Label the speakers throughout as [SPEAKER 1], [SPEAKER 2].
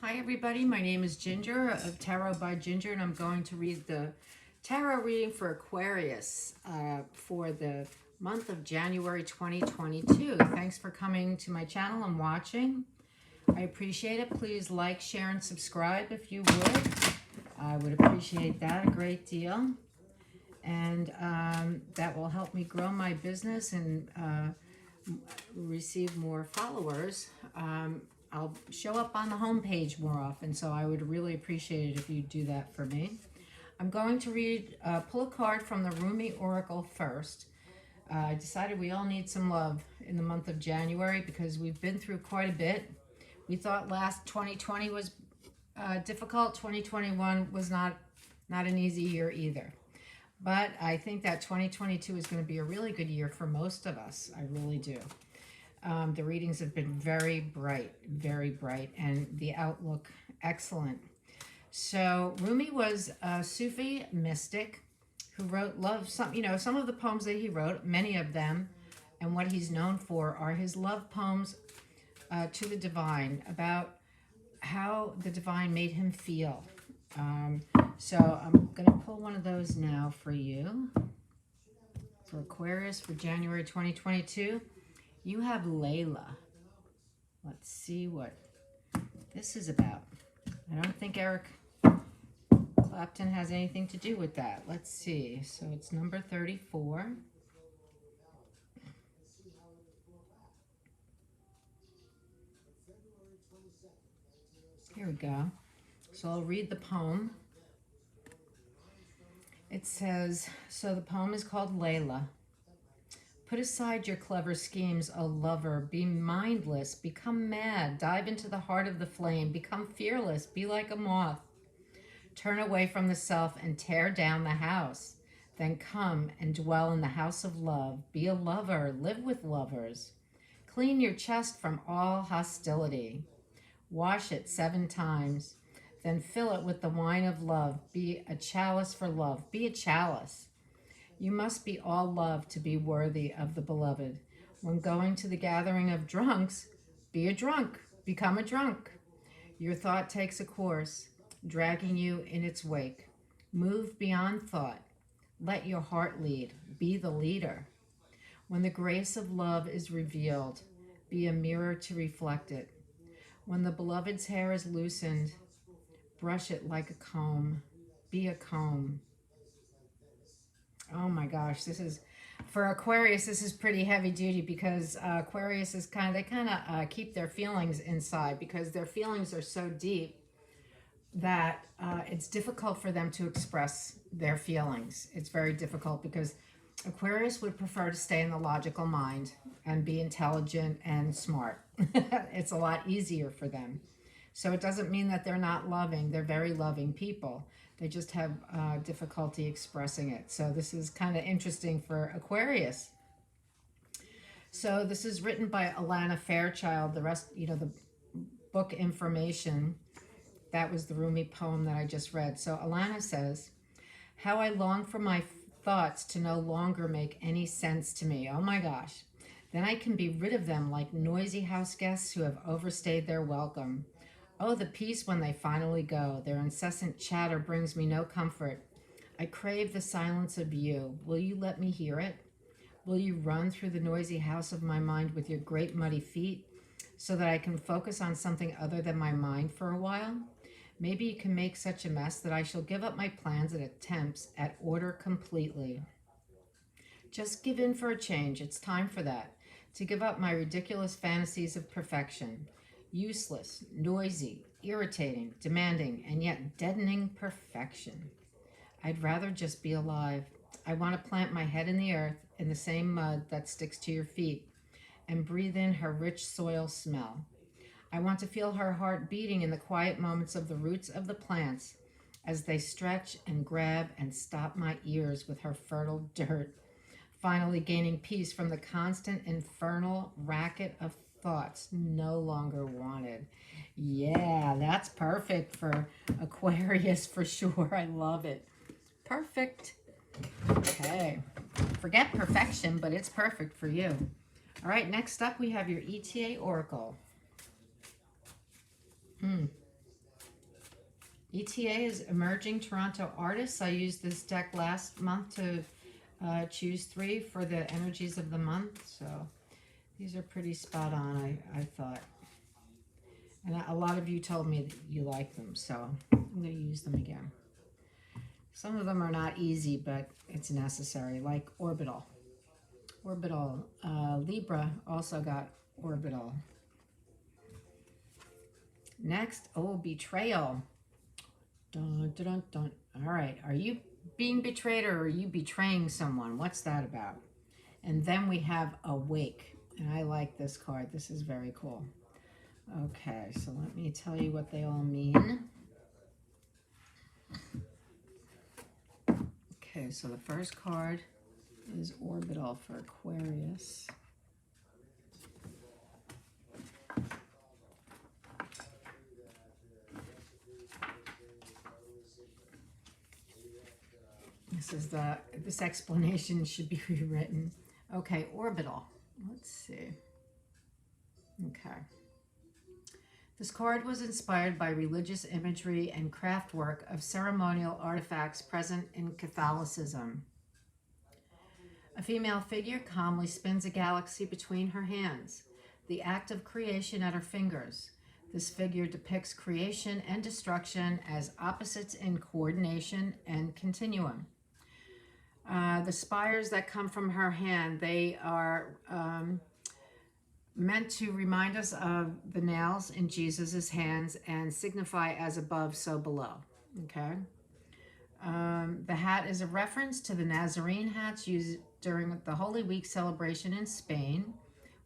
[SPEAKER 1] Hi everybody, my name is Ginger of Tarot by Ginger, and I'm going to read the tarot reading for Aquarius for the month of January 2022. Thanks for coming to my channel and watching. I appreciate it. Please like, share, and subscribe if you would. I would appreciate that a great deal. And that will help me grow my business and receive more followers. I'll show up on the homepage more often, so I would really appreciate it if you do that for me. I'm going to pull a card from the Eta Oracle first. I decided we all need some love in the month of January because we've been through quite a bit. We thought last 2020 was difficult. 2021 was not an easy year either. But I think that 2022 is going to be a really good year for most of us. I really do. The readings have been very bright, and the outlook excellent. So Rumi was a Sufi mystic who wrote some of the poems that he wrote, many of them, and what he's known for are his love poems to the divine, about how the divine made him feel. So I'm going to pull one of those now for you, for Aquarius, for January 2022. You have Layla. Let's see what this is about. I don't think Eric Clapton has anything to do with that. Let's see. So it's number 34. Here we go. So I'll read the poem. It says, so the poem is called Layla. Put aside your clever schemes, O lover. Be mindless, become mad, dive into the heart of the flame, become fearless, be like a moth. Turn away from the self and tear down the house. Then come and dwell in the house of love. Be a lover, live with lovers. Clean your chest from all hostility. Wash it 7 times. Then fill it with the wine of love. Be a chalice for love. Be a chalice. You must be all love to be worthy of the beloved. When going to the gathering of drunks, be a drunk, become a drunk. Your thought takes a course, dragging you in its wake. Move beyond thought. Let your heart lead. Be the leader. When the grace of love is revealed, be a mirror to reflect it. When the beloved's hair is loosened, brush it like a comb. Be a comb. Oh my gosh, this is, for Aquarius, this is pretty heavy duty because Aquarius is they kind of keep their feelings inside because their feelings are so deep that it's difficult for them to express their feelings. It's very difficult because Aquarius would prefer to stay in the logical mind and be intelligent and smart. It's a lot easier for them. So it doesn't mean that they're not loving. They're very loving people. They just have difficulty expressing it. So this is kind of interesting for Aquarius. So this is written by Alana Fairchild. The rest, the book information, that was the Rumi poem that I just read. So Alana says, how I long for my thoughts to no longer make any sense to me. Oh my gosh. Then I can be rid of them like noisy house guests who have overstayed their welcome. Oh, the peace when they finally go. Their incessant chatter brings me no comfort. I crave the silence of you. Will you let me hear it? Will you run through the noisy house of my mind with your great muddy feet so that I can focus on something other than my mind for a while? Maybe you can make such a mess that I shall give up my plans and attempts at order completely. Just give in for a change. It's time for that. To give up my ridiculous fantasies of perfection. Useless, noisy, irritating, demanding, and yet deadening perfection. I'd rather just be alive. I want to plant my head in the earth, in the same mud that sticks to your feet, and breathe in her rich soil smell. I want to feel her heart beating in the quiet moments of the roots of the plants as they stretch and grab and stop my ears with her fertile dirt, finally gaining peace from the constant infernal racket of thoughts no longer wanted. Yeah, that's perfect for Aquarius for sure. I love it. Perfect. Okay. Forget perfection, but it's perfect for you. All right, next up we have your Eta Oracle. ETA is Emerging Toronto Artists. I used this deck last month to choose 3 for the energies of the month. So these are pretty spot on, I thought. And a lot of you told me that you like them, so I'm going to use them again. Some of them are not easy, but it's necessary, like Orbital. Orbital. Libra also got Orbital. Next, Betrayal. Dun, dun, dun, dun. All right, are you being betrayed or are you betraying someone? What's that about? And then we have Awake, and I like this card. This is very cool. Okay, so let me tell you what they all mean. Okay, so the first card is Orbital for Aquarius. This explanation should be rewritten. Okay, Orbital. Let's see. Okay. This card was inspired by religious imagery and craft work of ceremonial artifacts present in Catholicism. A female figure calmly spins a galaxy between her hands, the act of creation at her fingers. This figure depicts creation and destruction as opposites in coordination and continuum. The spires that come from her hand, they are meant to remind us of the nails in Jesus's hands and signify as above, so below. Okay. The hat is a reference to the Nazarene hats used during the Holy Week celebration in Spain,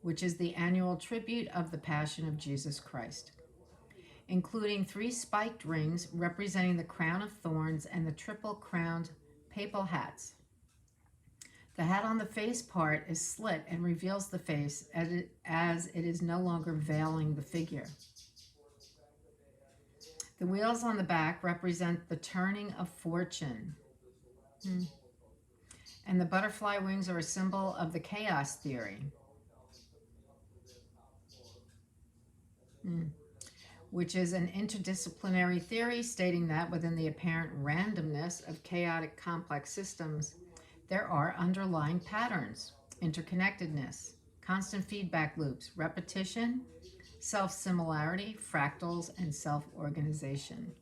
[SPEAKER 1] which is the annual tribute of the Passion of Jesus Christ, including 3 spiked rings representing the crown of thorns and the triple-crowned papal hats. The hat on the face part is slit and reveals the face as it is no longer veiling the figure. The wheels on the back represent the turning of fortune. And the butterfly wings are a symbol of the chaos theory. Which is an interdisciplinary theory stating that within the apparent randomness of chaotic complex systems, there are underlying patterns, interconnectedness, constant feedback loops, repetition, self-similarity, fractals, and self-organization.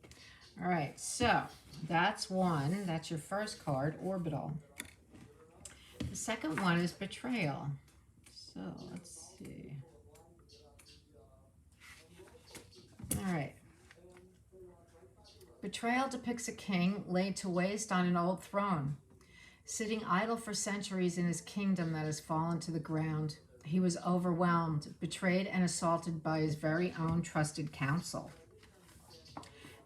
[SPEAKER 1] All right, so that's one. That's your first card, Orbital. The second one is Betrayal. So let's see. All right. Betrayal depicts a king laid to waste on an old throne, sitting idle for centuries in his kingdom that has fallen to the ground. He was overwhelmed, betrayed, and assaulted by his very own trusted counsel.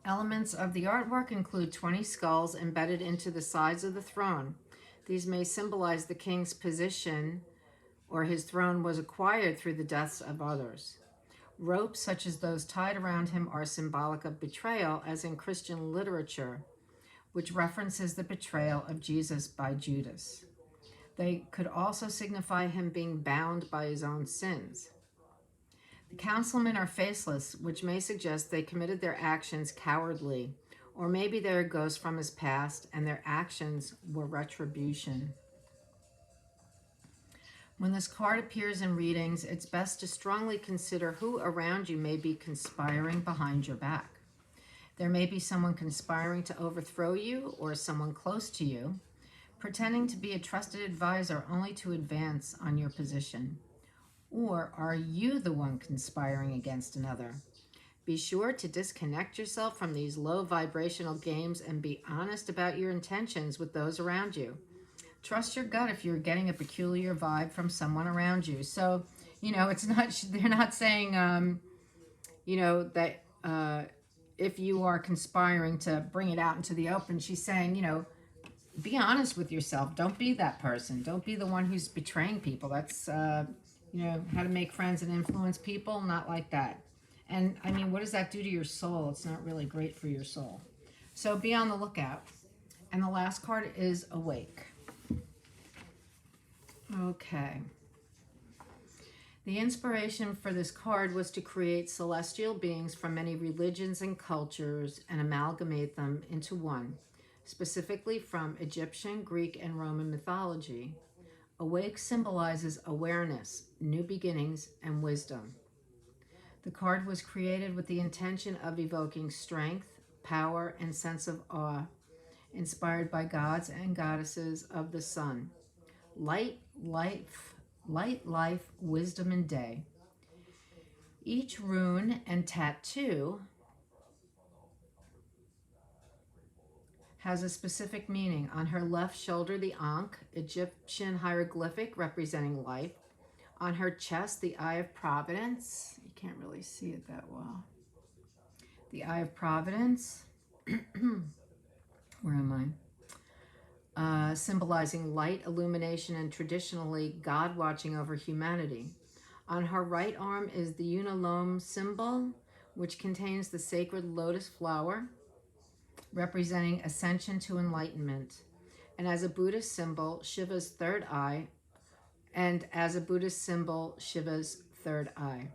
[SPEAKER 1] Elements of the artwork include 20 skulls embedded into the sides of the throne. These may symbolize the king's position, or his throne was acquired through the deaths of others. Ropes, such as those tied around him, are symbolic of betrayal, as in Christian literature, which references the betrayal of Jesus by Judas. They could also signify him being bound by his own sins. The councilmen are faceless, which may suggest they committed their actions cowardly, or maybe they're a ghost from his past and their actions were retribution. When this card appears in readings, it's best to strongly consider who around you may be conspiring behind your back. There may be someone conspiring to overthrow you or someone close to you, pretending to be a trusted advisor only to advance on your position. Or are you the one conspiring against another? Be sure to disconnect yourself from these low vibrational games and be honest about your intentions with those around you. Trust your gut if you're getting a peculiar vibe from someone around you. So, it's not, they're not saying, that if you are conspiring to bring it out into the open, she's saying, be honest with yourself. Don't be that person. Don't be the one who's betraying people. That's, how to make friends and influence people. Not like that. And I mean, what does that do to your soul? It's not really great for your soul. So be on the lookout. And the last card is Awake. Okay. The inspiration for this card was to create celestial beings from many religions and cultures and amalgamate them into one, specifically from Egyptian, Greek, and Roman mythology. Awake symbolizes awareness, new beginnings, and wisdom. The card was created with the intention of evoking strength, power, and sense of awe, inspired by gods and goddesses of the sun. Light, life, wisdom, and day. Each rune and tattoo has a specific meaning. On her left shoulder, the Ankh, Egyptian hieroglyphic representing life. On her chest, the Eye of Providence. You can't really see it that well. The Eye of Providence. Where am I? Symbolizing light, illumination, and traditionally God watching over humanity. On her right arm is the Unalome symbol, which contains the sacred lotus flower, representing ascension to enlightenment. And as a Buddhist symbol, Shiva's third eye. And as a Buddhist symbol, Shiva's third eye.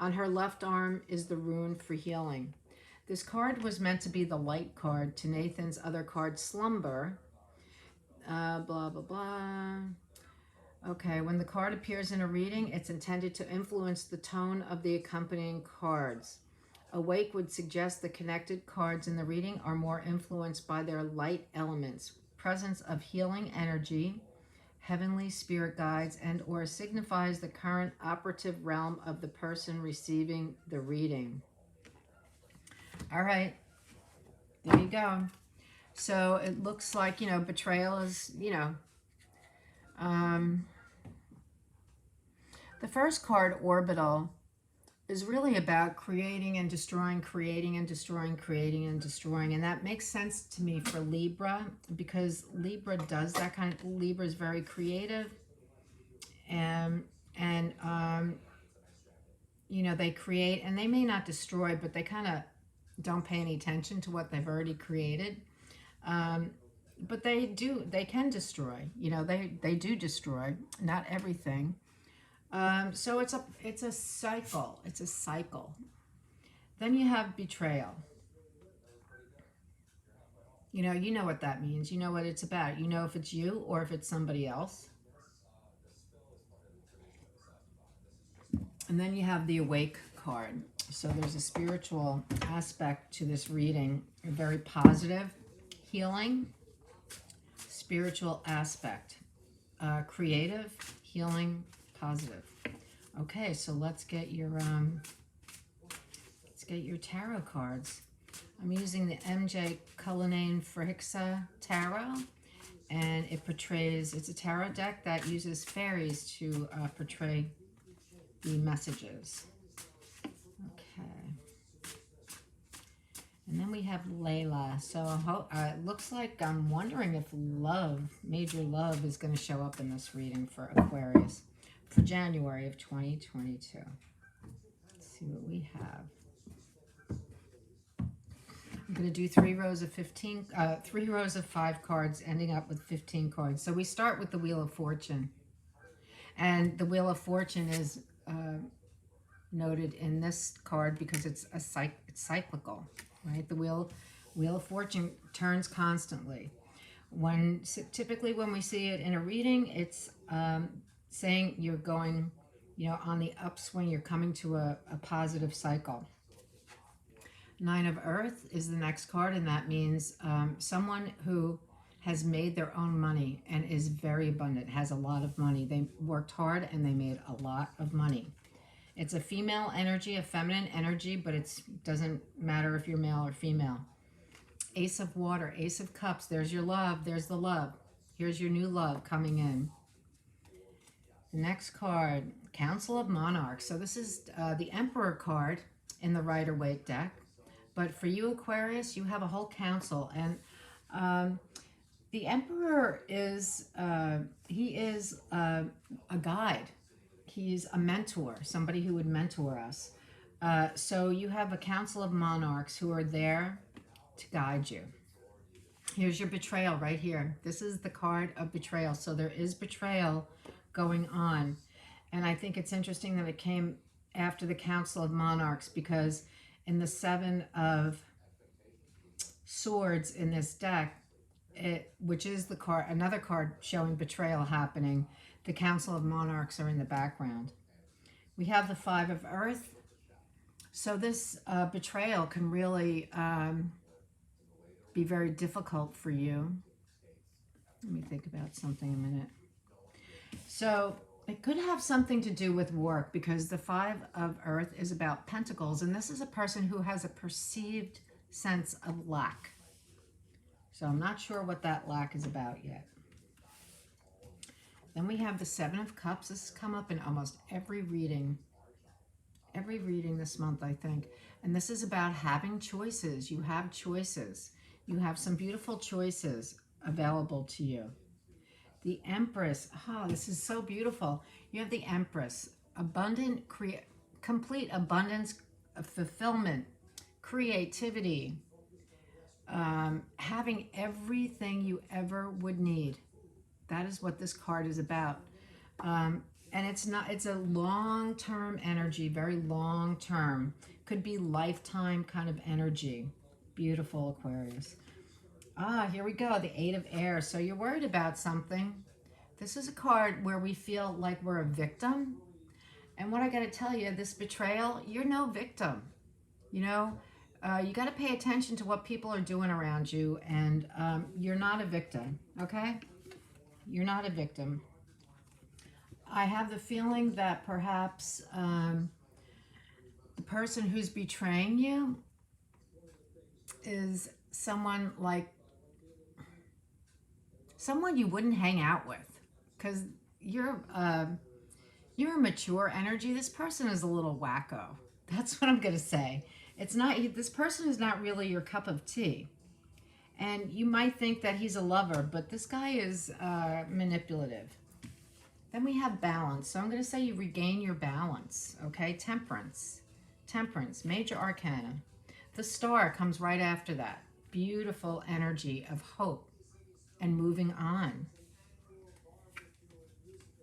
[SPEAKER 1] On her left arm is the rune for healing. This card was meant to be the light card to Nathan's other card, Slumber. Blah, blah, blah. Okay, when the card appears in a reading, it's intended to influence the tone of the accompanying cards. Awake would suggest the connected cards in the reading are more influenced by their light elements, presence of healing energy, heavenly spirit guides, and or signifies the current operative realm of the person receiving the reading. All right, there you go. So it looks like, betrayal is, the first card, Orbital, is really about creating and destroying, creating and destroying, creating and destroying. And that makes sense to me for Libra, because Libra does that kind of, Libra is very creative. And they create, and they may not destroy, but they kind of don't pay any attention to what they've already created. But they can destroy, they do destroy, not everything. So it's a cycle. It's a cycle. Then you have betrayal. You know what that means. You know what it's about. You know if it's you or if it's somebody else. And then you have the Awake card. So there's a spiritual aspect to this reading, a very positive, healing, spiritual aspect, creative, healing, positive. Okay, so let's get your tarot cards. I'm using the MJ Cullinane Frixa Tarot, and it's a tarot deck that uses fairies to portray the messages. Okay. And then we have Layla. So it looks like, I'm wondering if major love is going to show up in this reading for Aquarius for January of 2022. Let's see what we have. I'm going to do 3 rows of 5 cards, ending up with 15 cards. So we start with the Wheel of Fortune. And the Wheel of Fortune is noted in this card because it's cyclical, right? The Wheel of Fortune turns constantly. Typically when we see it in a reading, it's saying you're going, on the upswing, you're coming to a positive cycle. 9 of Earth is the next card, and that means someone who has made their own money and is very abundant, has a lot of money. They worked hard and they made a lot of money. It's a female energy, a feminine energy, but it doesn't matter if you're male or female. Ace of Water, Ace of Cups, there's your love, there's the love. Here's your new love coming in. The next card, Council of Monarchs. So this is the Emperor card in the Rider-Waite deck. But for you, Aquarius, you have a whole council. And the Emperor is, he is a guide. He's a mentor, somebody who would mentor us. So you have a council of monarchs who are there to guide you. Here's your betrayal right here. This is the card of betrayal. So there is betrayal going on. And I think it's interesting that it came after the Council of Monarchs, because in the Seven of Swords in this deck, which is the card, another card showing betrayal happening, the Council of Monarchs are in the background. We have the Five of Earth. So this betrayal can really be very difficult for you. Let me think about something a minute. So it could have something to do with work, because the Five of Earth is about pentacles, and this is a person who has a perceived sense of lack. So I'm not sure what that lack is about yet. Then we have the Seven of Cups. This has come up in almost every reading this month, I think. And this is about having choices. You have choices. You have some beautiful choices available to you. The Empress. Oh, this is so beautiful. You have the Empress. Abundant, complete abundance, fulfillment, creativity, having everything you ever would need. That is what this card is about. And it's a long-term energy, very long-term. Could be lifetime kind of energy. Beautiful, Aquarius. Here we go, the Eight of Air. So you're worried about something. This is a card where we feel like we're a victim. And what I got to tell you, this betrayal, you're no victim. You know, you got to pay attention to what people are doing around you, and you're not a victim, okay? You're not a victim. I have the feeling that perhaps the person who's betraying you is someone you wouldn't hang out with, because you're a mature energy. This person is a little wacko. That's what I'm going to say. It's not, this person is not really your cup of tea. And you might think that he's a lover, but this guy is manipulative. Then we have balance. So I'm going to say you regain your balance, okay? Temperance. Temperance, major arcana. The Star comes right after that. Beautiful energy of hope and moving on.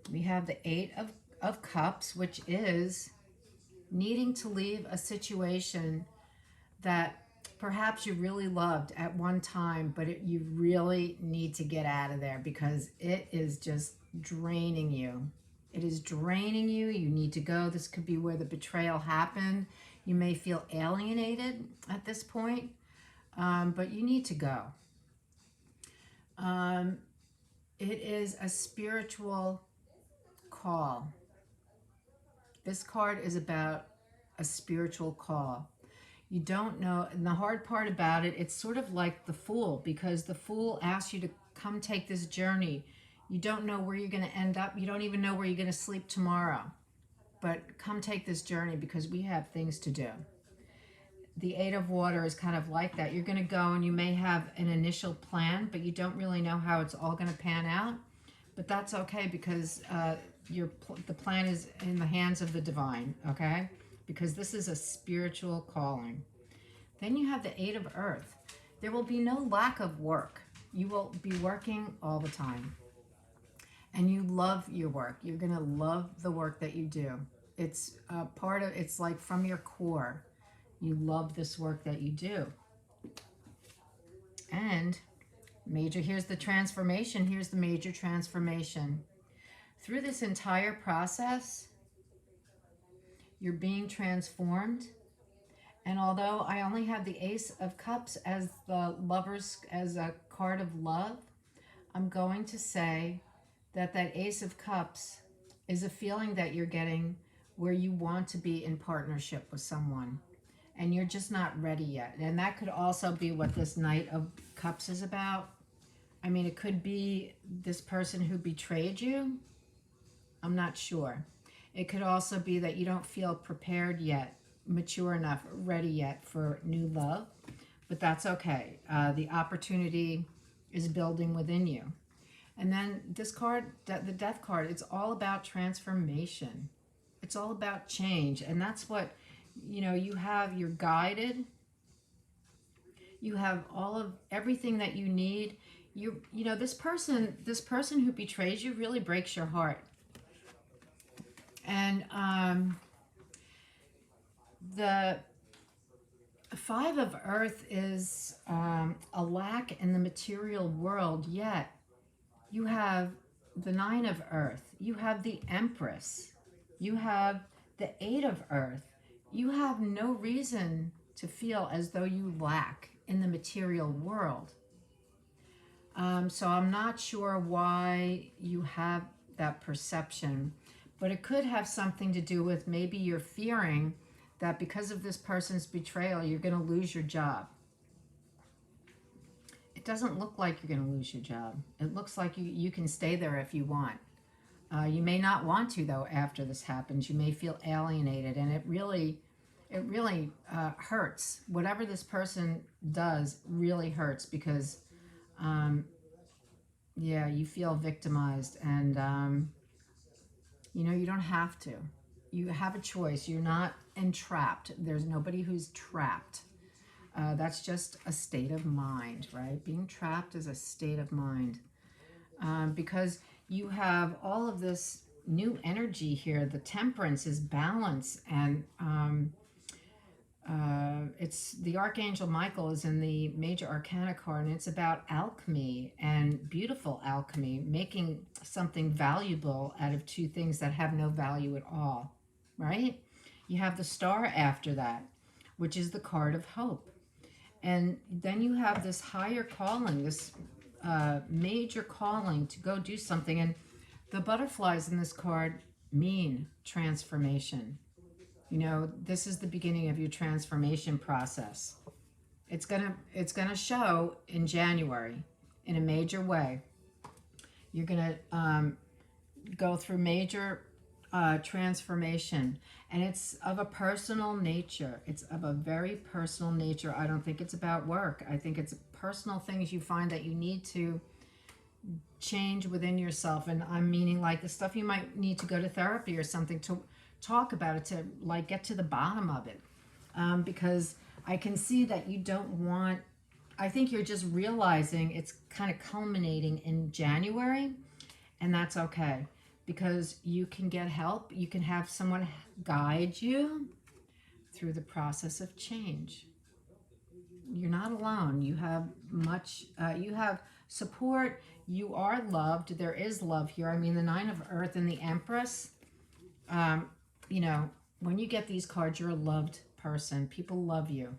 [SPEAKER 1] We have the Eight of Cups, which is needing to leave a situation that perhaps you really loved at one time, but you really need to get out of there because it is just draining you. It is draining you. You need to go. This could be where the betrayal happened. You may feel alienated at this point, but you need to go. It is a spiritual call. This card is about a spiritual call. You don't know, and the hard part about it, it's sort of like the Fool, because the Fool asks you to come take this journey. You don't know where you're going to end up. You don't even know where you're going to sleep tomorrow. But come take this journey because we have things to do. The Eight of Water is kind of like that. You're going to go and you may have an initial plan, but you don't really know how it's all going to pan out. But that's okay, because the plan is in the hands of the divine, okay? Because this is a spiritual calling. Then you have the Eight of Earth. There will be no lack of work. You will be working all the time. And you love your work. You're going to love the work that you do. It's it's like from your core. You love this work that you do. And here's the transformation. Here's the major transformation. Through this entire process, you're being transformed. And although I only have the Ace of Cups as the lovers, as a card of love, I'm going to say that Ace of Cups is a feeling that you're getting where you want to be in partnership with someone and you're just not ready yet. And that could also be what this Knight of Cups is about. I mean, it could be this person who betrayed you. I'm not sure. It could also be that you don't feel prepared yet, mature enough, ready yet for new love, but that's okay. The opportunity is building within you. And then this card, the Death card, it's all about transformation. It's all about change. And that's what, you're guided. You have everything that you need. This person who betrays you really breaks your heart. And the Five of Earth is a lack in the material world, yet you have the Nine of Earth, you have the Empress, you have the Eight of Earth. You have no reason to feel as though you lack in the material world. So I'm not sure why you have that perception, but it could have something to do with maybe you're fearing that because of this person's betrayal, you're going to lose your job. It doesn't look like you're going to lose your job. It looks like you can stay there if you want. You may not want to, though, after this happens. You may feel alienated, and it really hurts. Whatever this person does really hurts because, yeah, you feel victimized, and, you know, you don't have to. You have a choice. You're not entrapped. There's nobody who's trapped. That's just a state of mind, right? Being trapped is a state of mind. Because you have all of this new energy here. The Temperance is balance, and it's the Archangel Michael is in the Major Arcana card, and it's about alchemy and beautiful alchemy, making something valuable out of two things that have no value at all, right? You have the Star after that, which is the card of hope. And then you have this higher calling, this major calling to go do something. And the butterflies in this card mean transformation. You know, this is the beginning of your transformation process. It's gonna show in January in a major way. You're gonna go through major transformation, and it's of a personal nature. It's of a very personal nature. I don't think it's about work. I think it's personal things you find that you need to change within yourself. And I'm meaning like the stuff you might need to go to therapy or something to talk about it, to like get to the bottom of it, because I can see that you don't want, I think you're just realizing it's kind of culminating in January, and that's okay, because you can get help. You can have someone guide you through the process of change. You're not alone. You have you have support. You are loved. There is love here. I mean, the Nine of Earth and the Empress, you know, when you get these cards, you're a loved person. People love you.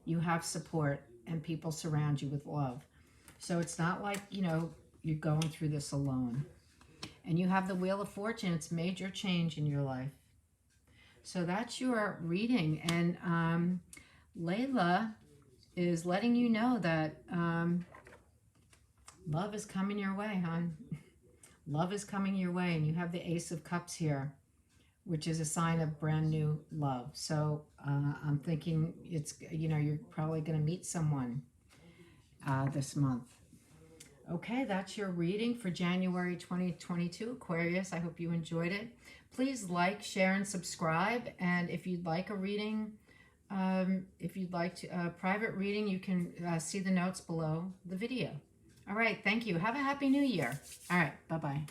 [SPEAKER 1] You have support, and people surround you with love. So it's not like, you know, you're going through this alone. And you have the Wheel of Fortune. It's major change in your life. So that's your reading. And Layla is letting you know that love is coming your way, hon. Love is coming your way. And you have the Ace of Cups here, which is a sign of brand new love. So I'm thinking it's, you know, you're probably going to meet someone this month. Okay, that's your reading for January 2022, Aquarius. I hope you enjoyed it. Please like, share, and subscribe. And if you'd like a reading, if you'd like a private reading, you can see the notes below the video. All right, thank you. Have a happy new year. All right, bye-bye.